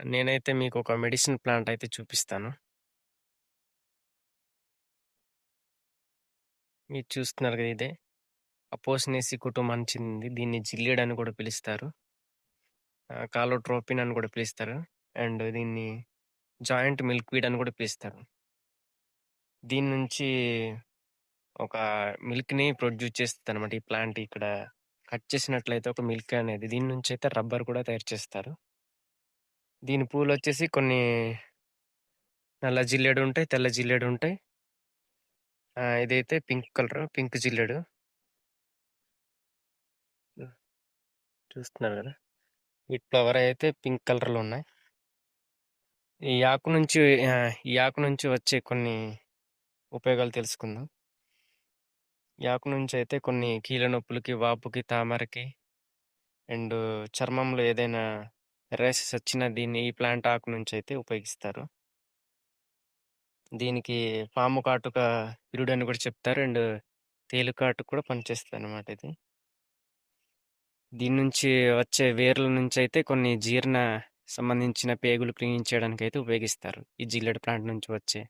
నేనైతే మీకొక medicine plant అయితే చూపిస్తాను. మీరు చూస్తున్నారు గదా! ఇదే. అపోసినేసి కుటుంబానికి చెందింది. దీన్ని జిల్లేడని కూడా పిలుస్తారు. కాలోట్రోపిన్ అని కూడా పిలుస్తారు. అండ్ దీన్ని జాయింట్ మిల్క్‌వీడ్ అని కూడా పిలుస్తారు. దీని నుంచి ఒక మిల్క్‌ని ప్రొడ్యూస్ చేస్తదనమాట ఈ ప్లాంట్ ఇక్కడ కట్ చేసినట్లయితే ఒక మిల్క్ అనేది. దీని నుంచయితే రబ్బర్ కూడా తయారు చేస్తారు. దీని పూలొచ్చేసి కొన్ని నల్ల జిల్లేడుంటాయి, తెల్ల జిల్లేడుంటాయి. ఇదైతే పింక్ కలరు. పింక్ జిల్లేడు. హ్మ్. చూస్తున్నారు గదా! వీటి ఫ్లవర్ అయితే పింక్ కలర్‌లో ఉన్నాయి. ఈ ఆకు నుంచి ఈ ఆకు నుంచి వచ్చే కొన్ని ఉపయోగాలు తెలుసుకుందాం. ఈ ఆకు నుంచయితే కొన్ని కీళ్ళ నొప్పులకి, వాపుకి, తామరకి అండ్ చర్మంలో ఏదైనా రేషెస్ వచ్చినా దీన్ని ఈ ప్లాంట్ ఆకు నుంచయితే ఉపయోగిస్తారు. దీనికి పాము కాటుక విరుడని కూడా చెప్తారు. అండ్ తేలుకాటుకు కూడా పనిచేస్తదనమాట ఇది. దీని నుంచి వచ్చే వేర్ల నుంచయితే కొన్ని జీర్ణ సంబంధించిన పేగులు క్లీన్ చేయడానికైతే ఉపయోగిస్తారు. ఈ జిల్లెడ ప్లాంట్ నుంచి వచ్చే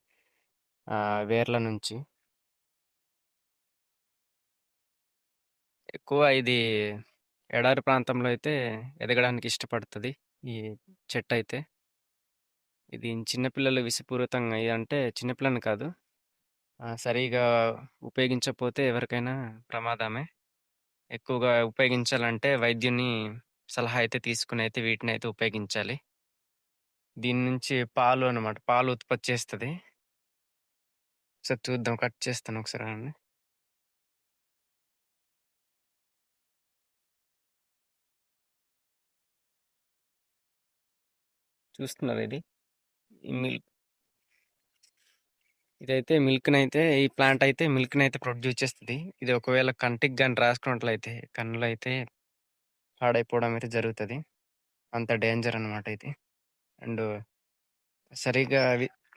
వేర్ల నుంచి. ఎక్కువ ఇది ఎడారి ప్రాంతంలో అయితే ఎదగడానికి ఇష్టపడుతది. ఈ చెట్టయితే. ఇది చిన్న పిల్లలు విషపూరితంగా అంటే చిన్న పిల్లని కాదు. సరిగ్గా ఉపయోగించకపోతే ఎవరికైనా ప్రమాదమే. ఎక్కువగా ఉపయోగించాలంటే వైద్యుని సలహా అయితే తీసుకొనైతే వీటినైతే ఉపయోగించాలి. దీని నుంచి పాలు అనమాట. పాలు ఉత్పత్తి చేస్తది. ఒకసారి చూద్దాం. కట్ చేస్తాను ఒకసారి ఆగండి. చూస్తున్నారా ఇది? ఈ మిల్క్ ఇదైతే మిల్క్‌నైతే ఈ ప్లాంట్ అయితే మిల్క్‌నైతే ప్రొడ్యూస్ చేస్తది. ఇది ఒకవేళ కంటికి గాని రాసుకున్నట్లయితే కన్నులైతే పాడైపోవడం అయితే జరుగుతది. అంత డేంజర్ అనమాట ఇది. అండ్ సరిగ్గా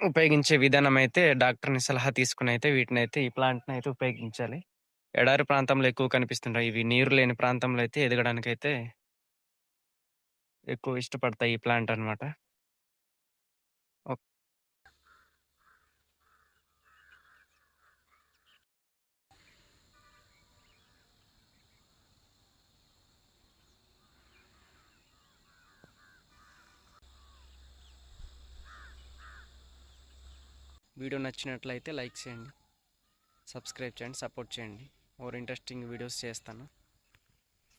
ఉపయోగించే విధానం అయితే డాక్టర్‌ని సలహా తీసుకొనైతే వీటినైతే ఈ ప్లాంట్‌నైతే ఉపయోగించాలి. ఎడారి ప్రాంతంలో ఎక్కువ కనిపిస్తుంటాయి. ఇవి నీరు లేని ప్రాంతంలో అయితే ఎదగడానికైతే ఎక్కువ ఇష్టపడతాయి ఈ ప్లాంట్ అనమాట. ఓక్ వీడియో నచ్చినట్లయితే లైక్ చేయండి. సబ్స్క్రైబ్ చేయండి. సపోర్ట్ చేయండి. మోర్ ఇంట్రెస్టింగ్ వీడియోస్ చేస్తాను.